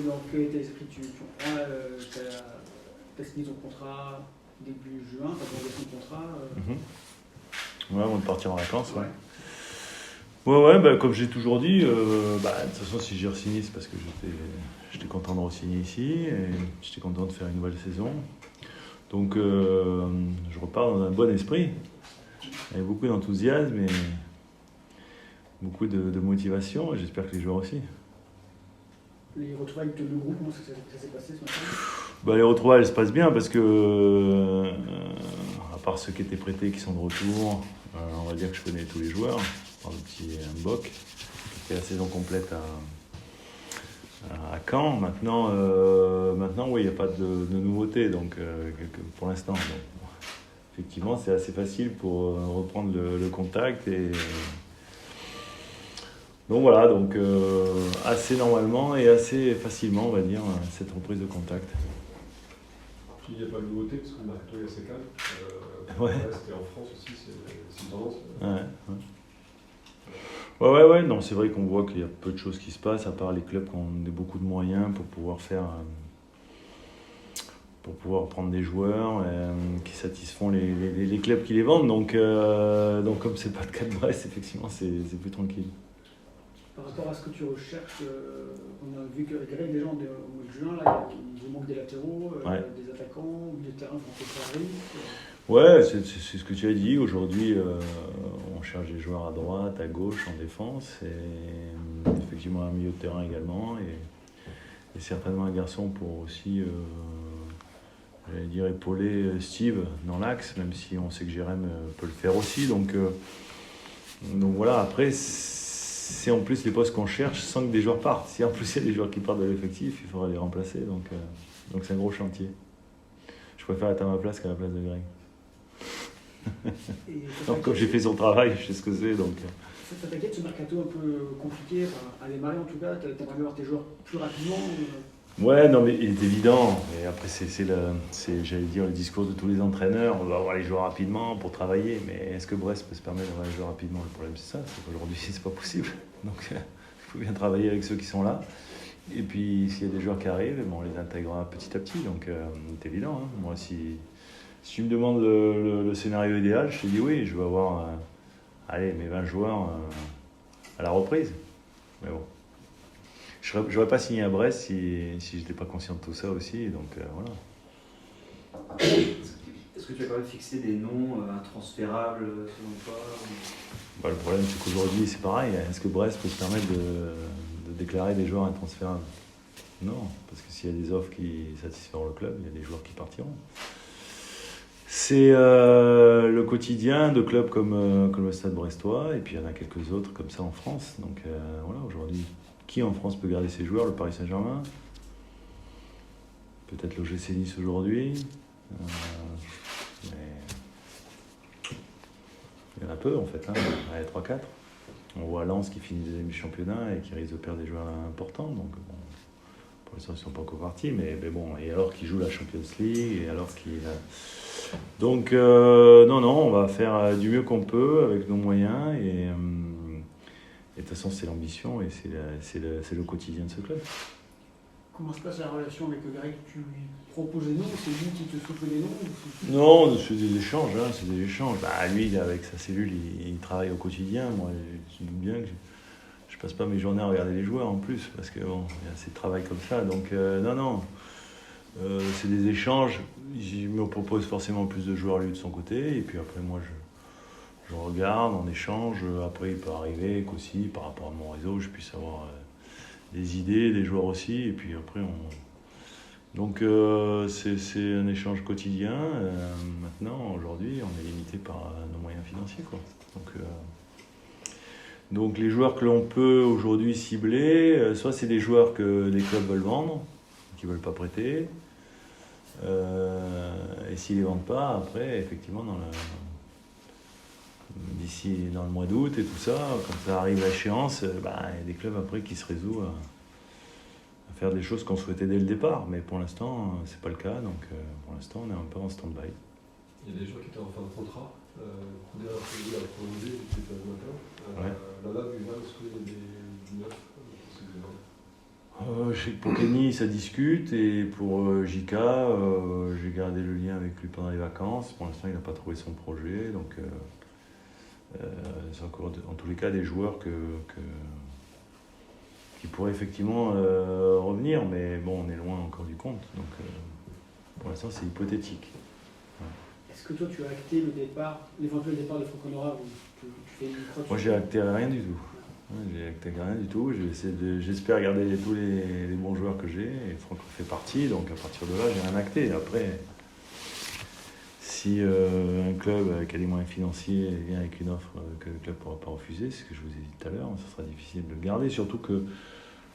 dans quel état d'esprit tu prends t'as signé ton contrat début juin, t'as demandé ton contrat Ouais, avant de partir en vacances, ouais. Ouais, bah, comme j'ai toujours dit, de toute façon, si j'ai re-signé, c'est parce que j'étais content de re-signer ici et j'étais content de faire une nouvelle saison. Donc, je repars dans un bon esprit, avec beaucoup d'enthousiasme et beaucoup de motivation, et j'espère que les joueurs aussi. Les retrouvailles avec le groupe, comment ça s'est passé ce matin? Les retrouvailles, elles se passent bien parce que, à part ceux qui étaient prêtés, qui sont de retour, on va dire que je connais tous les joueurs, par le petit Mbok, qui fait la saison complète à Caen. Maintenant, oui, il n'y a pas de nouveauté, donc, pour l'instant. Donc, effectivement, c'est assez facile pour reprendre le contact. Donc voilà, assez normalement et assez facilement, on va dire, cette reprise de contact. Il n'y a pas de nouveauté parce que le mercato est assez calme. Ouais. C'était en France aussi, c'est une tendance. Ouais, non, c'est vrai qu'on voit qu'il y a peu de choses qui se passent, à part les clubs qui ont beaucoup de moyens pour pouvoir prendre des joueurs qui satisfont les clubs qui les vendent. Donc comme c'est pas le cas de Brest, effectivement, c'est plus tranquille. Par rapport à ce que tu recherches, on a vu que Greg, déjà au mois de juin, là, il vous manque des latéraux, des attaquants, des terrains pour Paris. Ouais, c'est ce que tu as dit. Aujourd'hui, on cherche des joueurs à droite, à gauche, en défense, et effectivement un milieu de terrain également, et certainement un garçon pour aussi, j'allais dire, épauler Steve dans l'axe, même si on sait que Jérém peut le faire aussi. Donc voilà, après, c'est en plus les postes qu'on cherche sans que des joueurs partent. Si en plus il y a des joueurs qui partent de l'effectif, il faudra les remplacer. Donc c'est un gros chantier. Je préfère être à ma place qu'à la place de Greg. Donc, comme j'ai fait son travail, je sais ce que c'est. Donc. Ça t'inquiète, ce mercato un peu compliqué, à démarrer en tout cas, t'aimerais bien voir tes joueurs plus rapidement Ouais, non, mais il est évident. Et après, c'est, j'allais dire, le discours de tous les entraîneurs. On va avoir les joueurs rapidement pour travailler. Mais est-ce que Brest peut se permettre d'avoir les joueurs rapidement? Le problème, c'est ça. C'est qu'aujourd'hui, c'est pas possible. Donc, il faut bien travailler avec ceux qui sont là. Et puis, s'il y a des joueurs qui arrivent, on les intégrera petit à petit. Donc, c'est évident. Hein. Moi, si tu me demandes le scénario idéal, je te dis oui, je veux avoir mes 20 joueurs à la reprise. Mais bon. Je n'aurais pas signé à Brest si je n'étais pas conscient de tout ça aussi. Donc voilà. Est-ce que tu as quand même fixé des noms intransférables selon toi Le problème, c'est qu'aujourd'hui, c'est pareil. Est-ce que Brest peut se permettre de déclarer des joueurs intransférables? Non, parce que s'il y a des offres qui satisferont le club, il y a des joueurs qui partiront. C'est le quotidien de clubs comme le Stade Brestois, et puis il y en a quelques autres comme ça en France. Donc voilà, aujourd'hui, qui en France peut garder ses joueurs? Le Paris Saint-Germain, peut-être l'OGC Nice aujourd'hui, mais il y en a peu en fait, allez, 3-4. On voit Lens qui finit deuxième du championnat et qui risque de perdre des joueurs importants. Donc bon, pour l'instant ils ne sont pas encore partis, mais bon, et alors qu'ils jouent la Champions League, et alors qu'ils... Donc non, on va faire du mieux qu'on peut avec nos moyens, et de toute façon c'est l'ambition et c'est le quotidien de ce club. Comment se passe la relation avec Greg? Tu lui proposes des noms? C'est lui qui te souffle des noms? Non, c'est des échanges. Lui, avec sa cellule, il travaille au quotidien. Moi, je me doute bien que je passe pas mes journées à regarder les joueurs en plus, parce que bon, il y a assez de travail comme ça. Donc non. C'est des échanges. Il me propose forcément plus de joueurs lui de son côté, et puis après moi je regarde, on échange. Après il peut arriver qu'aussi par rapport à mon réseau je puisse avoir des idées, des joueurs aussi, et puis après donc c'est un échange quotidien. Maintenant aujourd'hui on est limité par nos moyens financiers, quoi. Donc les joueurs que l'on peut aujourd'hui cibler, soit c'est des joueurs que les clubs veulent vendre, qui ne veulent pas prêter. Et s'ils ne les vendent pas, après, effectivement, d'ici dans le mois d'août et tout ça, quand ça arrive à échéance, il y a des clubs après qui se résolvent à faire des choses qu'on souhaitait dès le départ. Mais pour l'instant, c'est pas le cas. Donc pour l'instant, on est un peu en stand-by. Il y a des joueurs qui étaient en fin de contrat. Koudé a prolongé, c'était ce matin. Ouais. Là, est-ce qu'il y a du neuf? Je sais que pour Kenny, ça discute, et pour JK, j'ai gardé le lien avec lui pendant les vacances. Pour l'instant, il n'a pas trouvé son projet, donc c'est encore en tous les cas des joueurs qui pourraient effectivement revenir, mais bon, on est loin encore du compte, donc pour l'instant, c'est hypothétique. Est-ce que toi, tu as acté l'éventuel départ de Franck Honora, ou tu fais une croix? Moi, j'ai acté rien du tout. J'ai acté rien du tout. J'espère garder tous les bons joueurs que j'ai, et Franck fait partie, donc à partir de là, j'ai rien acté. Après, si un club qui a des moyens financiers vient avec une offre que le club ne pourra pas refuser, c'est ce que je vous ai dit tout à l'heure, ça sera difficile de le garder, surtout que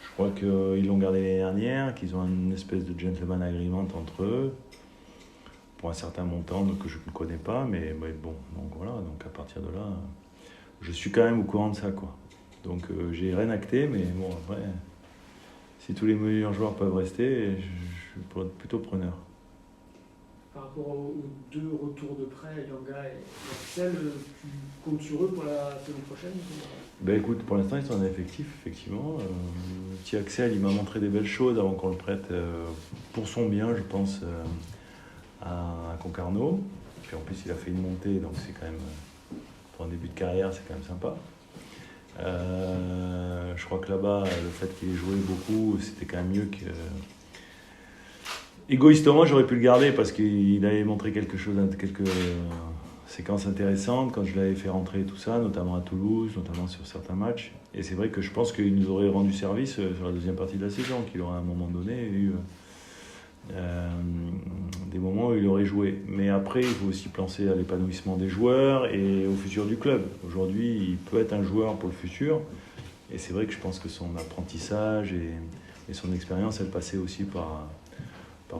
je crois qu'ils l'ont gardé l'année dernière, qu'ils ont une espèce de gentleman agreement entre eux, pour un certain montant que je ne connais pas, mais bon, donc voilà, donc à partir de là, je suis quand même au courant de ça, quoi. Donc j'ai rien acté, mais bon, après, si tous les meilleurs joueurs peuvent rester, je suis plutôt preneur. Par rapport aux deux retours de prêt, Yanga et Axel, tu comptes sur eux pour la saison prochaine? Ben écoute, pour l'instant, ils sont en effectif, effectivement. Petit Axel, il m'a montré des belles choses avant qu'on le prête pour son bien, je pense, à Concarneau. Puis en plus, il a fait une montée, donc c'est quand même, pour un début de carrière, c'est quand même sympa. Je crois que là-bas, le fait qu'il ait joué beaucoup, c'était quand même mieux que... Égoïstement, j'aurais pu le garder parce qu'il avait montré quelques séquences intéressantes quand je l'avais fait rentrer, tout ça, notamment à Toulouse, notamment sur certains matchs. Et c'est vrai que je pense qu'il nous aurait rendu service sur la deuxième partie de la saison, qu'il aurait à un moment donné eu des moments où il aurait joué. Mais après, il faut aussi penser à l'épanouissement des joueurs et au futur du club. Aujourd'hui, il peut être un joueur pour le futur. Et c'est vrai que je pense que son apprentissage et son expérience, elle passait aussi par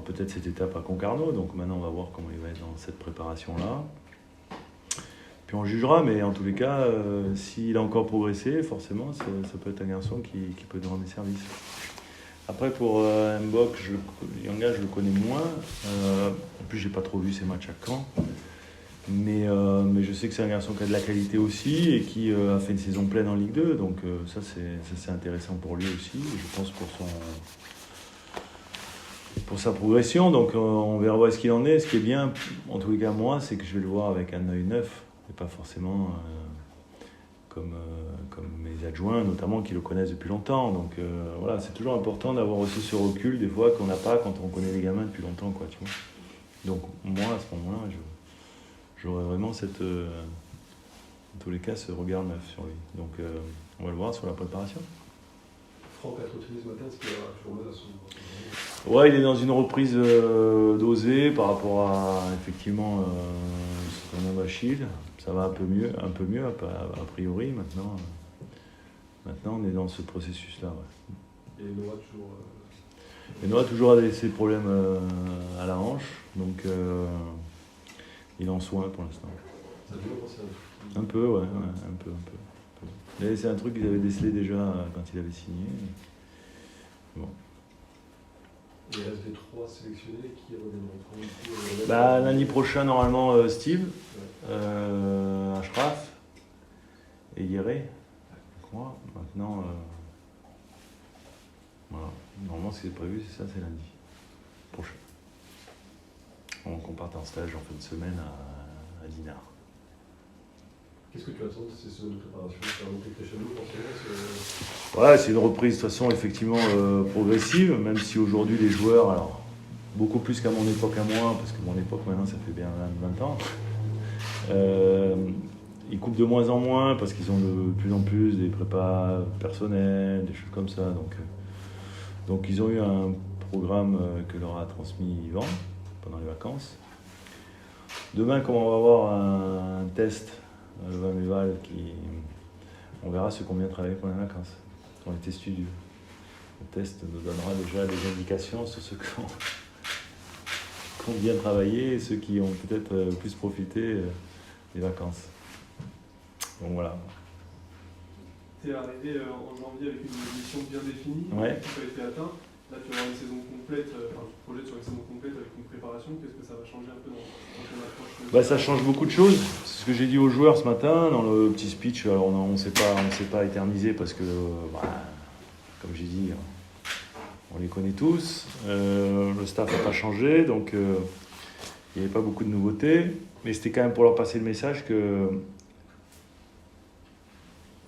peut-être cette étape à Concarneau. Donc maintenant, on va voir comment il va être dans cette préparation-là. Puis on jugera, mais en tous les cas, s'il a encore progressé, forcément, ça peut être un garçon qui peut nous rendre des services. Après, pour Mbok, Yanga, je le connais moins. En plus, j'ai pas trop vu ses matchs à Caen. Mais je sais que c'est un garçon qui a de la qualité aussi et qui a fait une saison pleine en Ligue 2. Donc ça, c'est intéressant pour lui aussi. Je pense pour sa progression. Donc on verra où est-ce qu'il en est. Ce qui est bien, en tous les cas, moi, c'est que je vais le voir avec un œil neuf. Et pas forcément comme mes adjoints, notamment, qui le connaissent depuis longtemps. Donc voilà, c'est toujours important d'avoir aussi ce recul, des fois, qu'on n'a pas quand on connaît les gamins depuis longtemps, quoi, tu vois. Donc moi, à ce moment-là, j'aurais vraiment en tous les cas, ce regard neuf sur lui. Donc on va le voir sur la préparation. Franck a retenu ce matin, ce qu'il a toujours mal à son... Ouais, il est dans une reprise dosée par rapport à, effectivement, son nom d'Achille. Ça va un peu mieux a priori, maintenant. Maintenant, on est dans ce processus-là. Ouais. Et Noah toujours... Et Noah toujours a ses problèmes à la hanche, donc il est en soins pour l'instant. Ça dure penser un peu, ouais, un peu. Mais c'est un truc qu'ils avaient décelé déjà quand il avait signé. Bon. Il reste les 3 sélectionnés qui reviendront. Lundi prochain, normalement, Steve, ouais. Ashraf et Yéré. Moi, maintenant, voilà. Normalement, ce qui est prévu, c'est ça, c'est lundi prochain. On part en stage en fin de semaine à Dinard. Qu'est-ce que tu attends de ces semaines de préparation? C'est un monté crescendo forcément? Voilà, c'est une reprise de toute façon effectivement progressive, même si aujourd'hui les joueurs, alors beaucoup plus qu'à mon époque à moi, parce que mon époque maintenant ça fait bien 20 ans, ils coupent de moins en moins parce qu'ils ont de plus en plus des prépas personnels, des choses comme ça. Donc ils ont eu un programme que leur a transmis Yvan pendant les vacances. Demain, comme on va avoir un test, le Vaméval, on verra ce qu'on vient travailler pendant les vacances, dans les tests studieux. Le test nous donnera déjà des indications sur ceux qu'on vient travailler et ceux qui ont peut-être plus profité des vacances. Donc voilà. Tu es arrivé en janvier avec une mission bien définie, Ouais. qui a été atteint. Là, tu vas avoir une saison complète, tu te projettes sur une saison complète avec une préparation. Qu'est-ce que ça va changer un peu dans ton approche? Ça change beaucoup de choses. C'est ce que j'ai dit aux joueurs ce matin dans le petit speech. Alors on ne s'est pas éternisé parce que, comme j'ai dit, on les connaît tous. Le staff n'a pas changé, donc il n'y avait pas beaucoup de nouveautés. Mais c'était quand même pour leur passer le message que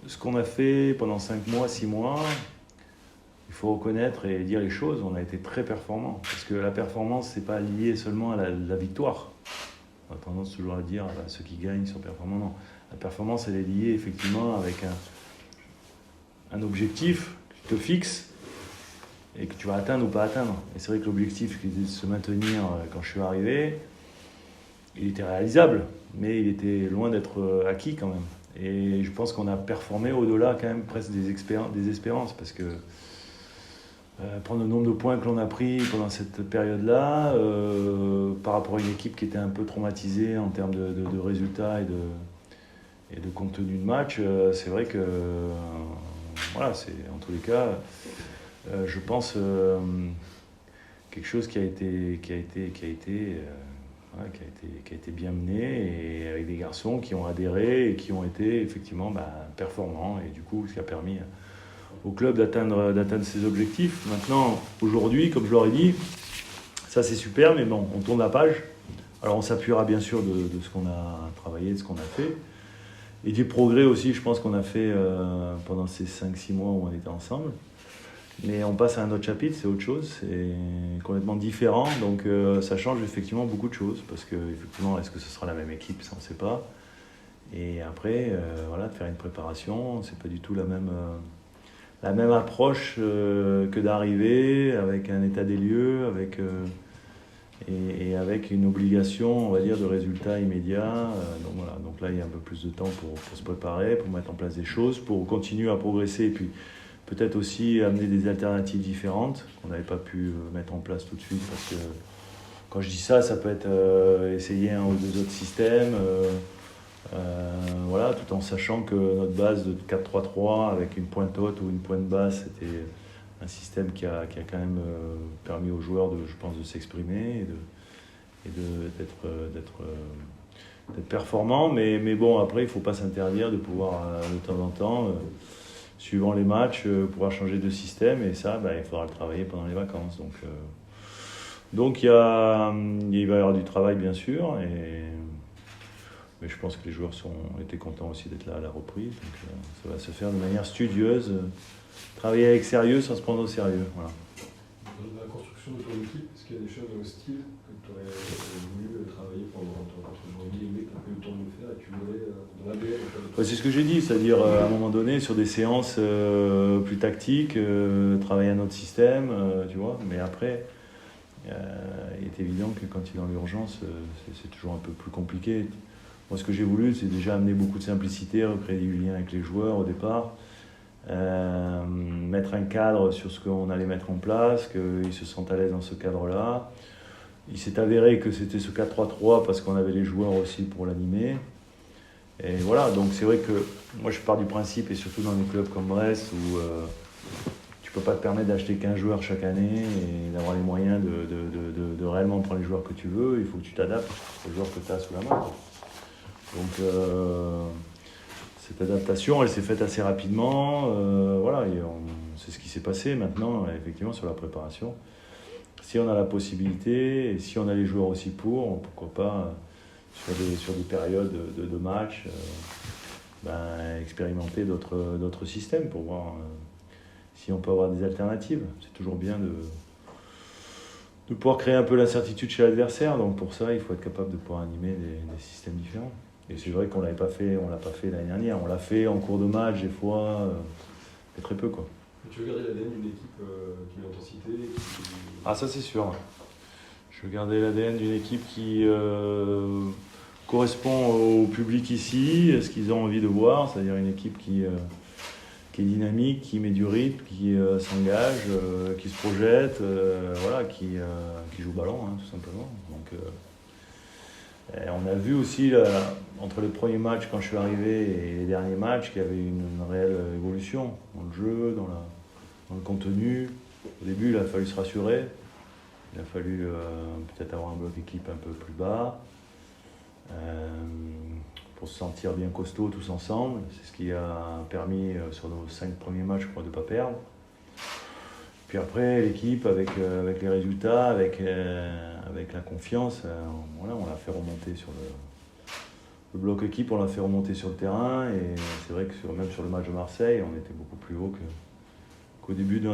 ce qu'on a fait pendant 5 mois, 6 mois, il faut reconnaître et dire les choses. On a été très performants. Parce que la performance, ce n'est pas lié seulement à la victoire. On a tendance toujours à dire ceux qui gagnent sont performants. Non. La performance, elle est liée effectivement avec un objectif que tu te fixes et que tu vas atteindre ou pas atteindre. Et c'est vrai que l'objectif qui était de se maintenir quand je suis arrivé, il était réalisable, mais il était loin d'être acquis quand même. Et je pense qu'on a performé au-delà quand même presque des espérances, parce que prendre le nombre de points que l'on a pris pendant cette période-là, par rapport à une équipe qui était un peu traumatisée en termes de résultats et de contenu de match, c'est vrai que voilà, c'est en tous les cas, je pense, quelque chose qui a été bien mené, et avec des garçons qui ont adhéré et qui ont été effectivement performants, et du coup ce qui a permis au club d'atteindre ses objectifs. Maintenant, aujourd'hui, comme je leur ai dit, ça c'est super, mais bon, on tourne la page. Alors on s'appuiera bien sûr de ce qu'on a travaillé, de ce qu'on a fait, et du progrès aussi, je pense qu'on a fait pendant ces 5-6 mois où on était ensemble. Mais on passe à un autre chapitre, c'est autre chose, c'est complètement différent, donc ça change effectivement beaucoup de choses, parce que effectivement, est-ce que ce sera la même équipe, ça on ne sait pas. Et après, voilà, de faire une préparation, c'est pas du tout la même approche que d'arriver avec un état des lieux, et avec une obligation, on va dire, de résultats immédiats. Donc voilà, donc là il y a un peu plus de temps pour se préparer, pour mettre en place des choses, pour continuer à progresser, et puis peut-être aussi amener des alternatives différentes qu'on n'avait pas pu mettre en place tout de suite, parce que quand je dis ça, ça peut être essayer un ou deux autres systèmes, voilà, tout en sachant que notre base de 4-3-3 avec une pointe haute ou une pointe basse, c'était un système qui a quand même permis aux joueurs, je pense, de s'exprimer et d'être performants. Mais bon, après, il ne faut pas s'interdire de pouvoir, de temps en temps, suivant les matchs, pouvoir changer de système, et ça, il faudra le travailler pendant les vacances. Donc il va y avoir du travail, bien sûr, mais je pense que les joueurs étaient contents aussi d'être là à la reprise. Donc ça va se faire de manière studieuse, travailler avec sérieux sans se prendre au sérieux. Voilà. Dans la construction de ton équipe, est-ce qu'il y a des choses dans le style que tu aurais voulu travailler pendant ton janvier, mais que tu n'as pas eu le temps de le faire et que tu voulais dans l'ADN? C'est ce que j'ai dit, c'est-à-dire à un moment donné, sur des séances plus tactiques, travailler un autre système, tu vois. Mais après, il est évident que quand il est dans l'urgence, c'est toujours un peu plus compliqué. Moi, ce que j'ai voulu, c'est déjà amener beaucoup de simplicité, recréer du lien avec les joueurs au départ, mettre un cadre sur ce qu'on allait mettre en place, qu'ils se sentent à l'aise dans ce cadre-là. Il s'est avéré que c'était ce 4-3-3 parce qu'on avait les joueurs aussi pour l'animer. Et voilà, donc c'est vrai que moi je pars du principe, et surtout dans des clubs comme Brest, où tu peux pas te permettre d'acheter 15 joueurs chaque année et d'avoir les moyens de réellement prendre les joueurs que tu veux. Il faut que tu t'adaptes aux joueurs que tu as sous la main. Donc cette adaptation, elle s'est faite assez rapidement. Voilà, et c'est ce qui s'est passé maintenant, effectivement, sur la préparation. Si on a la possibilité, et si on a les joueurs aussi pourquoi pas, sur des périodes de match, expérimenter d'autres systèmes pour voir si on peut avoir des alternatives. C'est toujours bien de pouvoir créer un peu l'incertitude chez l'adversaire. Donc pour ça, il faut être capable de pouvoir animer des systèmes différents. Et c'est vrai qu'on ne l'a pas fait l'année dernière. On l'a fait en cours de match des fois, mais très peu, quoi. Tu veux garder l'ADN d'une équipe qui met l'intensité Ah, ça c'est sûr. Je veux garder l'ADN d'une équipe qui correspond au public ici, à ce qu'ils ont envie de voir, c'est-à-dire une équipe qui est dynamique, qui met du rythme, qui s'engage, qui se projette, voilà, qui joue au ballon, tout simplement. Donc, on a vu aussi, entre les premiers matchs quand je suis arrivé et les derniers matchs, qu'il y avait une réelle évolution dans le jeu, dans le contenu. Au début, il a fallu se rassurer. Il a fallu peut-être avoir un bloc équipe un peu plus bas pour se sentir bien costaud tous ensemble. C'est ce qui a permis sur nos 5 premiers matchs, je crois, de ne pas perdre. Puis après, l'équipe, avec les résultats, avec la confiance, voilà, on l'a fait remonter sur le bloc équipe, on l'a fait remonter sur le terrain. Et c'est vrai que même sur le match de Marseille, on était beaucoup plus haut qu'au début de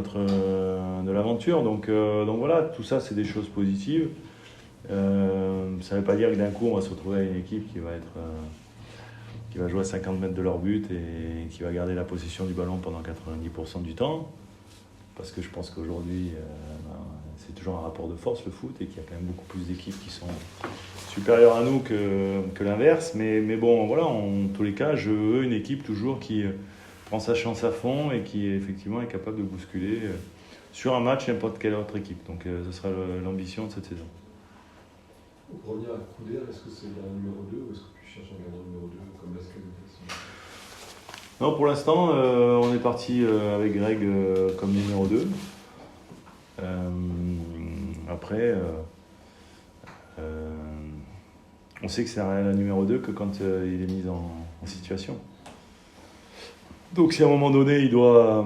l'aventure. Donc voilà, tout ça, c'est des choses positives. Ça ne veut pas dire que d'un coup, on va se retrouver avec une équipe qui va jouer à 50 mètres de leur but et qui va garder la possession du ballon pendant 90% du temps. Parce que je pense qu'aujourd'hui, c'est toujours un rapport de force, le foot, et qu'il y a quand même beaucoup plus d'équipes qui sont supérieures à nous que l'inverse. Mais bon, voilà, en tous les cas, je veux une équipe toujours qui prend sa chance à fond et qui effectivement est capable de bousculer sur un match n'importe quelle autre équipe. Donc ce sera l'ambition de cette saison. Pour revenir à Couder, est-ce que c'est un numéro 2 ou est-ce que tu cherches un gardien numéro 2 comme Lascelles? Non, pour l'instant, on est parti avec Greg comme numéro 2. Après, on sait que c'est un numéro 2 que quand il est mis en situation. Donc si à un moment donné, il doit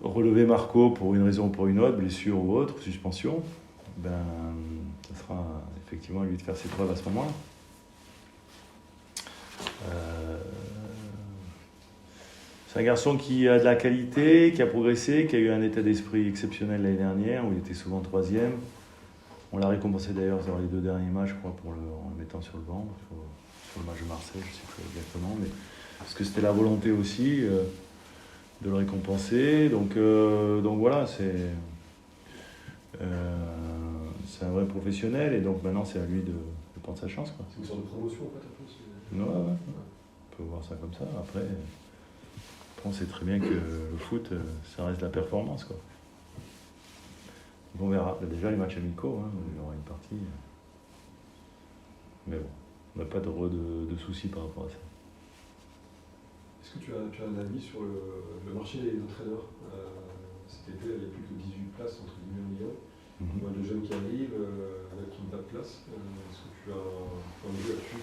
relever Marco pour une raison ou pour une autre, blessure ou autre, suspension, ben, ça sera effectivement à lui de faire ses preuves à ce moment-là. C'est un garçon qui a de la qualité, qui a progressé, qui a eu un état d'esprit exceptionnel l'année dernière, où il était souvent 3e. On l'a récompensé d'ailleurs dans les 2 derniers matchs, je crois, en le mettant sur le banc, sur le match de Marseille, je ne sais plus exactement, mais parce que c'était la volonté aussi de le récompenser. Donc voilà, c'est un vrai professionnel, et donc maintenant c'est à lui de prendre sa chance, quoi. C'est une sorte de promotion en fait, un peu. Ouais. On peut voir ça comme ça. Après, on sait très bien que le foot, ça reste la performance, quoi. On verra. Déjà les matchs amicaux, il y aura une partie. Mais bon, on n'a pas de soucis par rapport à ça. Est-ce que tu as un avis sur le marché des entraîneurs? Cet été, il n'y a plus que 18 places entre guillemets en Ligue 1. Il y a pas de jeunes qui arrivent, qui n'ont pas de place. Est-ce que tu as un point de vue là-dessus?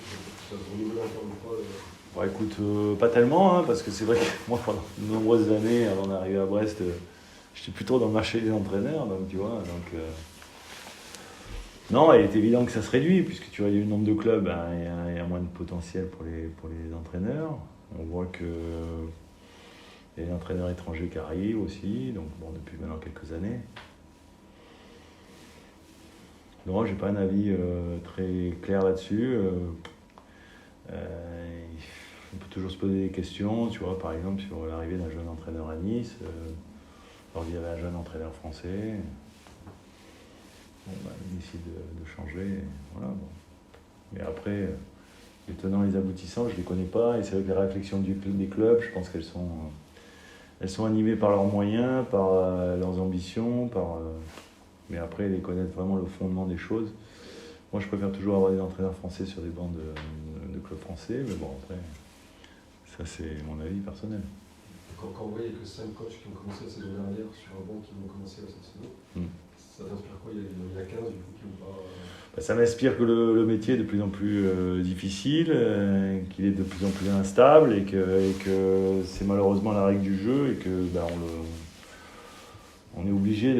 Ça se renouvelle encore une fois Bon, écoute, pas tellement, parce que c'est vrai que moi, pendant de nombreuses années, avant d'arriver à Brest, j'étais plutôt dans le marché des entraîneurs, donc tu vois. Non, il est évident que ça se réduit, puisque tu vois, il y a eu le nombre de clubs, il y a moins de potentiel pour les entraîneurs. On voit que il y a des entraîneurs étrangers qui arrivent aussi, donc bon, depuis maintenant quelques années. Non, j'ai pas un avis très clair là-dessus. On peut toujours se poser des questions, tu vois, par exemple sur l'arrivée d'un jeune entraîneur à Nice, alors il y avait un jeune entraîneur français, il décide de changer, voilà. Bon. Mais après, les tenants et les aboutissants, je ne les connais pas, et c'est vrai que les réflexions des clubs, je pense qu'elles sont animées par leurs moyens, par leurs ambitions, mais après, les connaître vraiment le fondement des choses. Moi, je préfère toujours avoir des entraîneurs français sur des bancs de clubs français, mais bon, après, ça c'est mon avis personnel. Quand on voit qu'il n'y a que 5 coachs qui ont commencé la saison dernière sur un banc qui vont commencer cette saison, ça t'inspire quoi? Il y en a 15 du coup qui n'ont pas... Ça m'inspire que le métier est de plus en plus difficile, qu'il est de plus en plus instable, et que c'est malheureusement la règle du jeu, et que on est obligé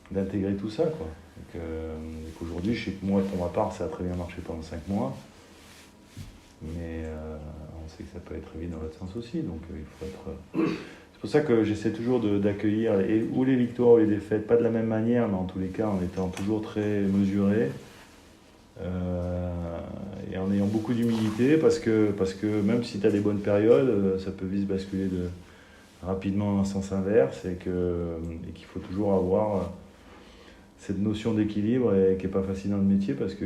d'intégrer tout ça, quoi. Et qu'aujourd'hui, je sais que moi, pour ma part, ça a très bien marché pendant 5 mois, mais on sait que ça peut être vite dans l'autre sens aussi, donc il faut être... C'est pour ça que j'essaie toujours d'accueillir ou les victoires ou les défaites, pas de la même manière, mais en tous les cas en étant toujours très mesuré, et en ayant beaucoup d'humilité, parce que même si tu as des bonnes périodes, ça peut vite basculer rapidement en sens inverse, et qu'il faut toujours avoir cette notion d'équilibre, et qui n'est pas facile dans le métier, parce que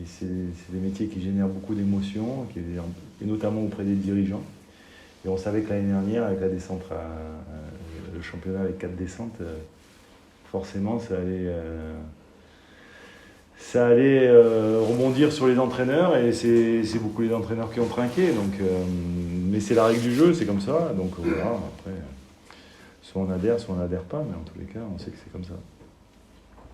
c'est des métiers qui génèrent beaucoup d'émotions, et notamment auprès des dirigeants. Et on savait que l'année dernière, avec la descente, le championnat avec 4 descentes, forcément ça allait rebondir sur les entraîneurs, et c'est beaucoup les entraîneurs qui ont trinqué. Mais c'est la règle du jeu, c'est comme ça. Donc voilà, après, soit on adhère pas, mais en tous les cas, on sait que c'est comme ça.